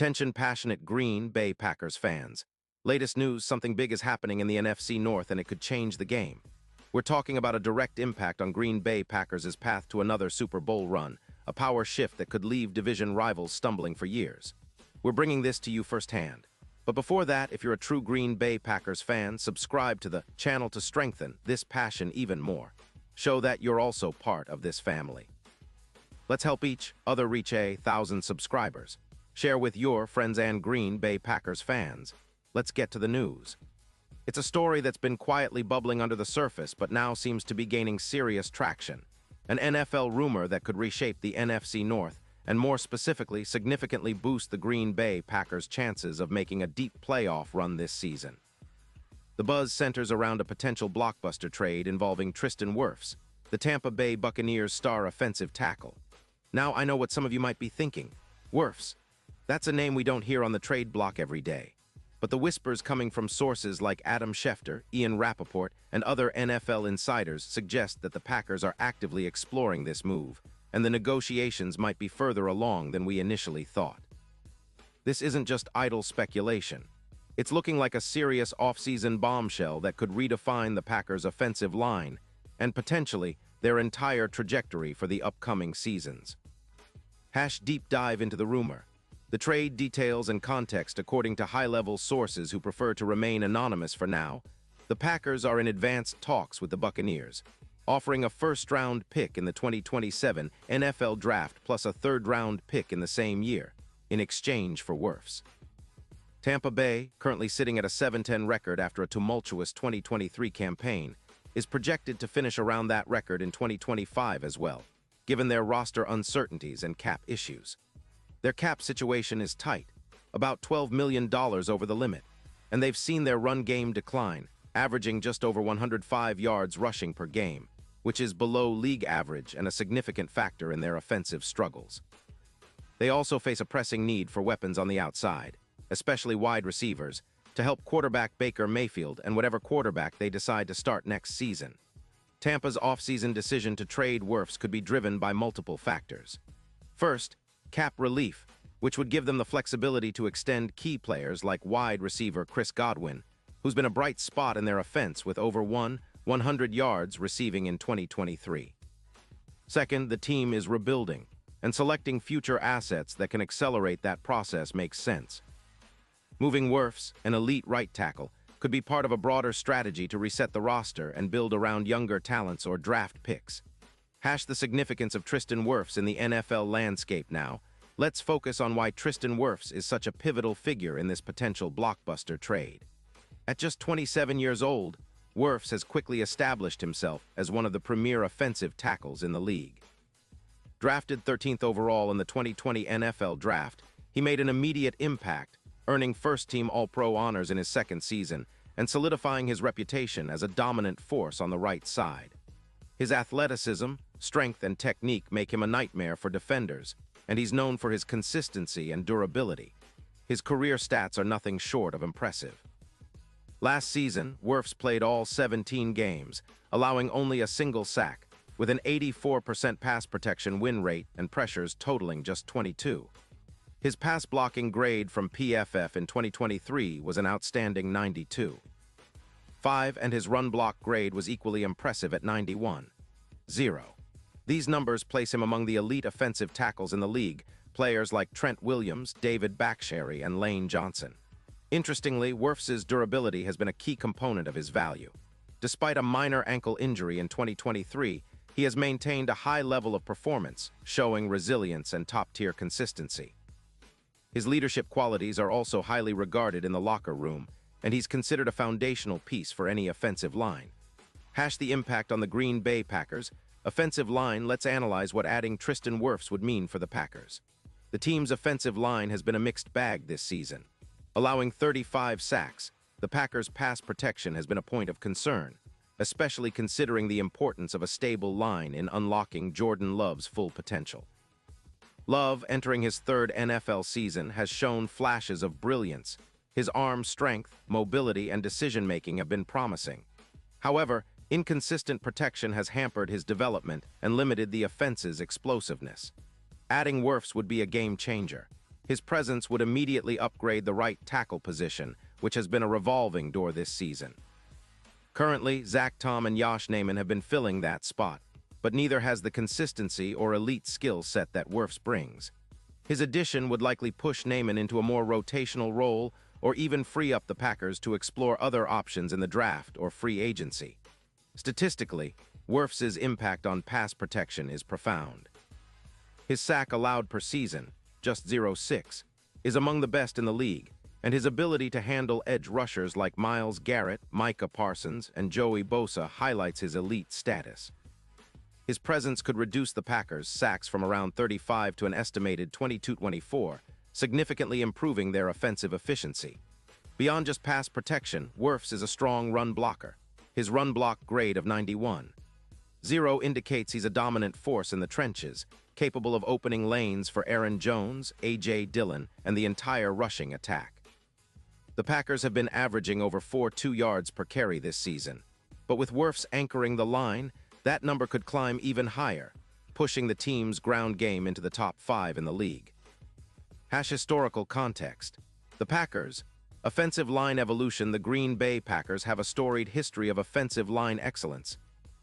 Attention passionate Green Bay Packers fans. Latest news, something big is happening in the NFC North and it could change the game. We're talking about a direct impact on Green Bay Packers' path to another Super Bowl run, a power shift that could leave division rivals stumbling for years. We're bringing this to you firsthand. But before that, if you're a true Green Bay Packers fan, subscribe to the channel to strengthen this passion even more. Show that you're also part of this family. Let's help each other reach 1,000 subscribers. Share with your friends and Green Bay Packers fans. Let's get to the news. It's a story that's been quietly bubbling under the surface, but now seems to be gaining serious traction. An NFL rumor that could reshape the NFC North, and more specifically, significantly boost the Green Bay Packers' chances of making a deep playoff run this season. The buzz centers around a potential blockbuster trade involving Tristan Wirfs, the Tampa Bay Buccaneers' star offensive tackle. Now I know what some of you might be thinking. Wirfs. That's a name we don't hear on the trade block every day. But the whispers coming from sources like Adam Schefter, Ian Rappaport, and other NFL insiders suggest that the Packers are actively exploring this move, and the negotiations might be further along than we initially thought. This isn't just idle speculation. It's looking like a serious off-season bombshell that could redefine the Packers' offensive line and potentially their entire trajectory for the upcoming seasons. Deep dive into the rumor. The trade details and context according to high-level sources who prefer to remain anonymous for now. The Packers are in advanced talks with the Buccaneers, offering a first-round pick in the 2027 NFL Draft plus a third-round pick in the same year, in exchange for Wirfs. Tampa Bay, currently sitting at a 7-10 record after a tumultuous 2023 campaign, is projected to finish around that record in 2025 as well, given their roster uncertainties and cap issues. Their cap situation is tight, about $12 million over the limit, and they've seen their run game decline, averaging just over 105 yards rushing per game, which is below league average and a significant factor in their offensive struggles. They also face a pressing need for weapons on the outside, especially wide receivers, to help quarterback Baker Mayfield and whatever quarterback they decide to start next season. Tampa's offseason decision to trade Wirfs could be driven by multiple factors. First, cap relief, which would give them the flexibility to extend key players like wide receiver Chris Godwin, who's been a bright spot in their offense with over 100 yards receiving in 2023. Second, the team is rebuilding, and selecting future assets that can accelerate that process makes sense. Moving Wirfs, an elite right tackle, could be part of a broader strategy to reset the roster and build around younger talents or draft picks. The significance of Tristan Wirfs in the NFL landscape now. Let's focus on why Tristan Wirfs is such a pivotal figure in this potential blockbuster trade. At just 27 years old, Wirfs has quickly established himself as one of the premier offensive tackles in the league. Drafted 13th overall in the 2020 NFL Draft, he made an immediate impact, earning first-team All-Pro honors in his second season and solidifying his reputation as a dominant force on the right side. His athleticism, strength, and technique make him a nightmare for defenders, and he's known for his consistency and durability. His career stats are nothing short of impressive. Last season, Wirfs played all 17 games, allowing only a single sack, with an 84% pass protection win rate and pressures totaling just 22. His pass blocking grade from PFF in 2023 was an outstanding 92. And his run block grade was equally impressive at 91. These numbers place him among the elite offensive tackles in the league, players like Trent Williams, David Bakhtiari, and Lane Johnson. Interestingly, Wirfs' durability has been a key component of his value. Despite a minor ankle injury in 2023, he has maintained a high level of performance, showing resilience and top-tier consistency. His leadership qualities are also highly regarded in the locker room, and he's considered a foundational piece for any offensive line. The impact on the Green Bay Packers. Offensive line. Let's analyze what adding Tristan Wirfs would mean for the Packers. The team's offensive line has been a mixed bag this season. Allowing 35 sacks, the Packers' pass protection has been a point of concern, especially considering the importance of a stable line in unlocking Jordan Love's full potential. Love, entering his third NFL season, has shown flashes of brilliance. His arm strength, mobility, and decision-making have been promising. However, inconsistent protection has hampered his development and limited the offense's explosiveness. Adding Wirfs would be a game changer. His presence would immediately upgrade the right tackle position, which has been a revolving door this season. Currently, Zach Tom and Josh Naaman have been filling that spot, but neither has the consistency or elite skill set that Wirfs brings. His addition would likely push Naaman into a more rotational role or even free up the Packers to explore other options in the draft or free agency. Statistically, Wirfs' impact on pass protection is profound. His sack allowed per season, just 0.6, is among the best in the league, and his ability to handle edge rushers like Myles Garrett, Micah Parsons, and Joey Bosa highlights his elite status. His presence could reduce the Packers' sacks from around 35 to an estimated 22-24, significantly improving their offensive efficiency. Beyond just pass protection, Wirfs is a strong run blocker. His run block grade of 91. 0 indicates he's a dominant force in the trenches, capable of opening lanes for Aaron Jones, A.J. Dillon, and the entire rushing attack. The Packers have been averaging over 4.2 yards per carry this season, but with Wirfs anchoring the line, that number could climb even higher, pushing the team's ground game into the top 5 in the league. Historical context. The Packers' offensive line evolution. The Green Bay Packers have a storied history of offensive line excellence.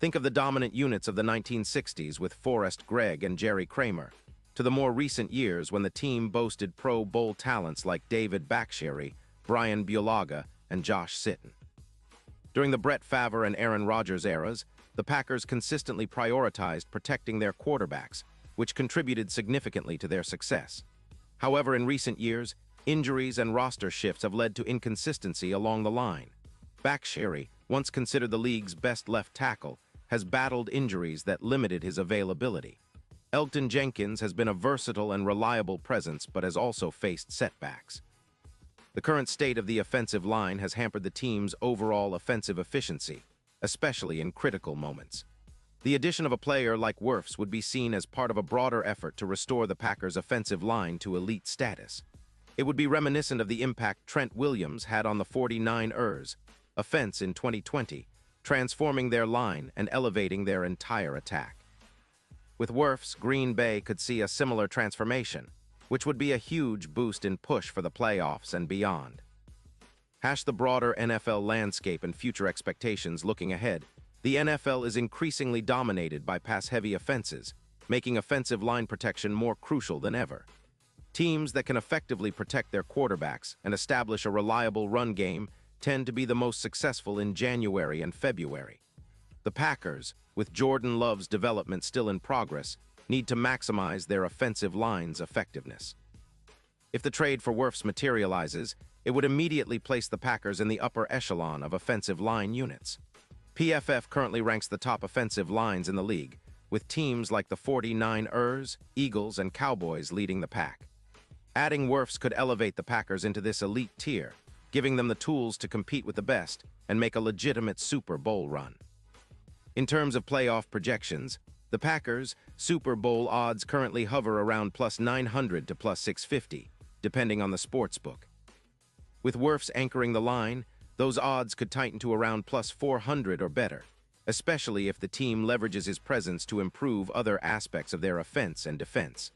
Think of the dominant units of the 1960s with Forrest Gregg and Jerry Kramer, to the more recent years when the team boasted Pro Bowl talents like David Bakhtiari, Brian Bulaga, and Josh Sitton. During the Brett Favre and Aaron Rodgers eras, the Packers consistently prioritized protecting their quarterbacks, which contributed significantly to their success. However, in recent years, injuries and roster shifts have led to inconsistency along the line. Bakhtiari, once considered the league's best left tackle, has battled injuries that limited his availability. Elgton Jenkins has been a versatile and reliable presence but has also faced setbacks. The current state of the offensive line has hampered the team's overall offensive efficiency, especially in critical moments. The addition of a player like Wirfs would be seen as part of a broader effort to restore the Packers' offensive line to elite status. It would be reminiscent of the impact Trent Williams had on the 49ers offense in 2020, transforming their line and elevating their entire attack. With Wirfs, Green Bay could see a similar transformation, which would be a huge boost in push for the playoffs and beyond. The broader NFL landscape and future expectations. Looking ahead, the NFL is increasingly dominated by pass-heavy offenses, making offensive line protection more crucial than ever. Teams that can effectively protect their quarterbacks and establish a reliable run game tend to be the most successful in January and February. The Packers, with Jordan Love's development still in progress, need to maximize their offensive line's effectiveness. If the trade for Wirfs materializes, it would immediately place the Packers in the upper echelon of offensive line units. PFF currently ranks the top offensive lines in the league, with teams like the 49ers, Eagles, and Cowboys leading the pack. Adding Wirfs could elevate the Packers into this elite tier, giving them the tools to compete with the best and make a legitimate Super Bowl run. In terms of playoff projections, the Packers' Super Bowl odds currently hover around plus 900 to plus 650, depending on the sportsbook. With Wirfs anchoring the line, those odds could tighten to around plus 400 or better, especially if the team leverages his presence to improve other aspects of their offense and defense.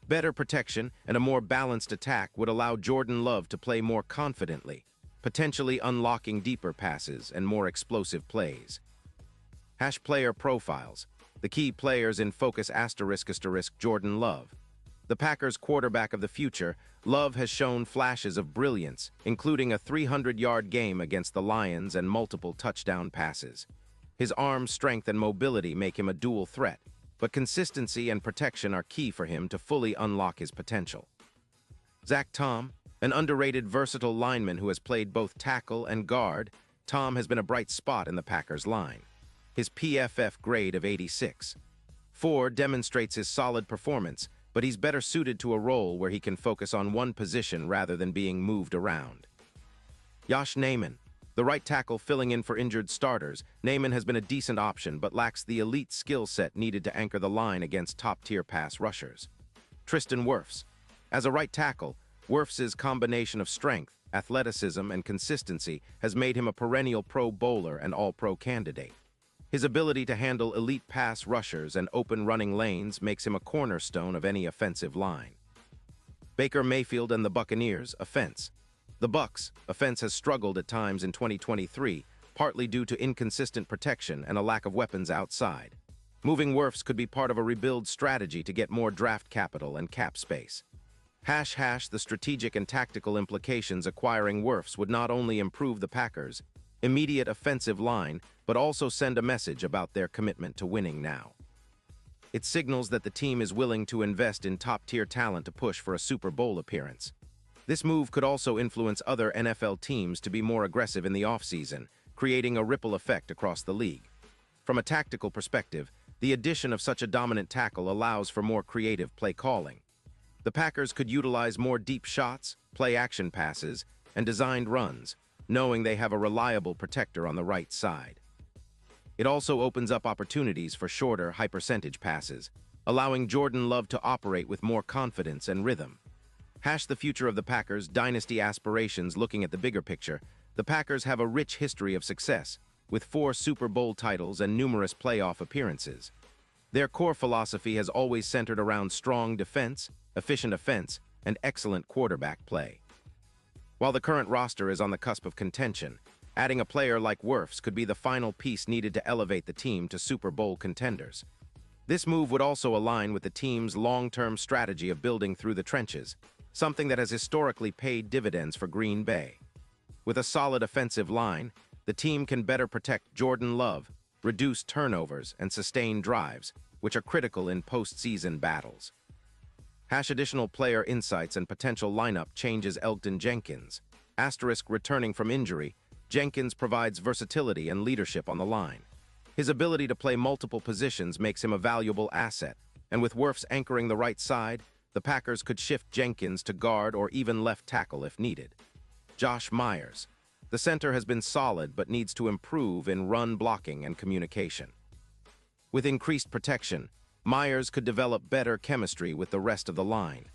Better protection and a more balanced attack would allow Jordan Love to play more confidently, potentially unlocking deeper passes and more explosive plays. Player profiles. The key players in focus *** Jordan Love. The Packers' quarterback of the future, Love has shown flashes of brilliance, including a 300-yard game against the Lions and multiple touchdown passes. His arm strength and mobility make him a dual threat, but consistency and protection are key for him to fully unlock his potential. Zach Tom, an underrated versatile lineman who has played both tackle and guard, Tom has been a bright spot in the Packers' line. His PFF grade of 86. 4 demonstrates his solid performance, but he's better suited to a role where he can focus on one position rather than being moved around. Josh Naaman, the right tackle filling in for injured starters. Naaman has been a decent option but lacks the elite skill set needed to anchor the line against top-tier pass rushers. Tristan Wirfs. As a right tackle, Wirfs' combination of strength, athleticism, and consistency has made him a perennial Pro Bowler and All-Pro candidate. His ability to handle elite pass rushers and open running lanes makes him a cornerstone of any offensive line. Baker Mayfield and the Buccaneers, offense. The Bucs' offense has struggled at times in 2023, partly due to inconsistent protection and a lack of weapons outside. Moving Wirfs could be part of a rebuild strategy to get more draft capital and cap space. The strategic and tactical implications acquiring Wirfs would not only improve the Packers' immediate offensive line, but also send a message about their commitment to winning now. It signals that the team is willing to invest in top-tier talent to push for a Super Bowl appearance. This move could also influence other NFL teams to be more aggressive in the offseason, creating a ripple effect across the league. From a tactical perspective, the addition of such a dominant tackle allows for more creative play calling. The Packers could utilize more deep shots, play-action passes, and designed runs, knowing they have a reliable protector on the right side. It also opens up opportunities for shorter, high-percentage passes, allowing Jordan Love to operate with more confidence and rhythm. The future of the Packers' dynasty aspirations. Looking at the bigger picture, the Packers have a rich history of success, with 4 Super Bowl titles and numerous playoff appearances. Their core philosophy has always centered around strong defense, efficient offense, and excellent quarterback play. While the current roster is on the cusp of contention, adding a player like Wirfs could be the final piece needed to elevate the team to Super Bowl contenders. This move would also align with the team's long-term strategy of building through the trenches, something that has historically paid dividends for Green Bay. With a solid offensive line, the team can better protect Jordan Love, reduce turnovers, and sustain drives, which are critical in postseason battles. Additional player insights and potential lineup changes. Elgton Jenkins. Returning from injury, Jenkins provides versatility and leadership on the line. His ability to play multiple positions makes him a valuable asset, and with Wirfs anchoring the right side, the Packers could shift Jenkins to guard or even left tackle if needed. Josh Myers. The center has been solid but needs to improve in run blocking and communication. With increased protection, Myers could develop better chemistry with the rest of the line.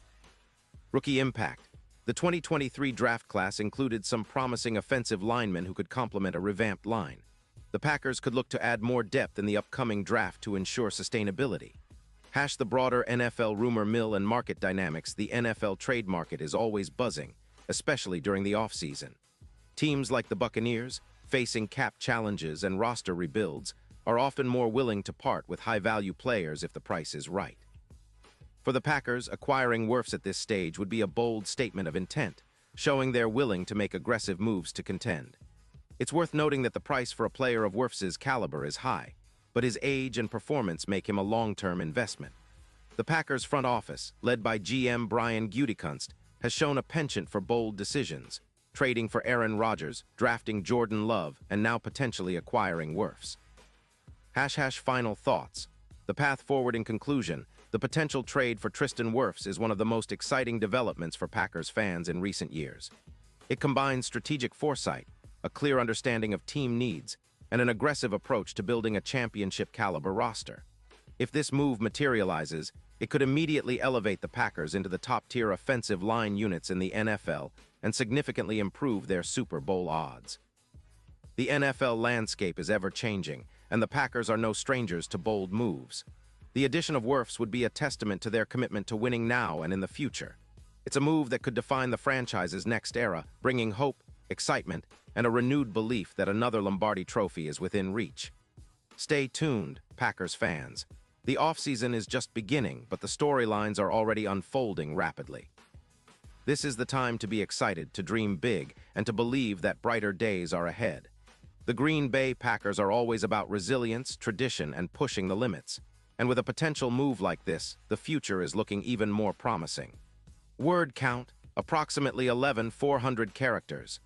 Rookie impact. The 2023 draft class included some promising offensive linemen who could complement a revamped line. The Packers could look to add more depth in the upcoming draft to ensure sustainability. The broader NFL rumor mill and market dynamics. The NFL trade market is always buzzing, especially during the offseason. Teams like the Buccaneers, facing cap challenges and roster rebuilds, are often more willing to part with high-value players if the price is right. For the Packers, acquiring Wirfs at this stage would be a bold statement of intent, showing they're willing to make aggressive moves to contend. It's worth noting that the price for a player of Wirfs' caliber is high, but his age and performance make him a long-term investment. The Packers front office, led by GM Brian Gutekunst, has shown a penchant for bold decisions, trading for Aaron Rodgers, drafting Jordan Love, and now potentially acquiring Wirfs. Final thoughts. The path forward. In conclusion, the potential trade for Tristan Wirfs is one of the most exciting developments for Packers fans in recent years. It combines strategic foresight, a clear understanding of team needs, and an aggressive approach to building a championship-caliber roster. If this move materializes, it could immediately elevate the Packers into the top-tier offensive line units in the NFL and significantly improve their Super Bowl odds. The NFL landscape is ever-changing, and the Packers are no strangers to bold moves. The addition of Wirfs would be a testament to their commitment to winning now and in the future. It's a move that could define the franchise's next era, bringing hope, excitement, and a renewed belief that another Lombardi trophy is within reach. Stay tuned, Packers fans. The offseason is just beginning, but the storylines are already unfolding rapidly. This is the time to be excited, to dream big, and to believe that brighter days are ahead. The Green Bay Packers are always about resilience, tradition, and pushing the limits. And with a potential move like this, the future is looking even more promising. Word count, approximately 11,400 characters.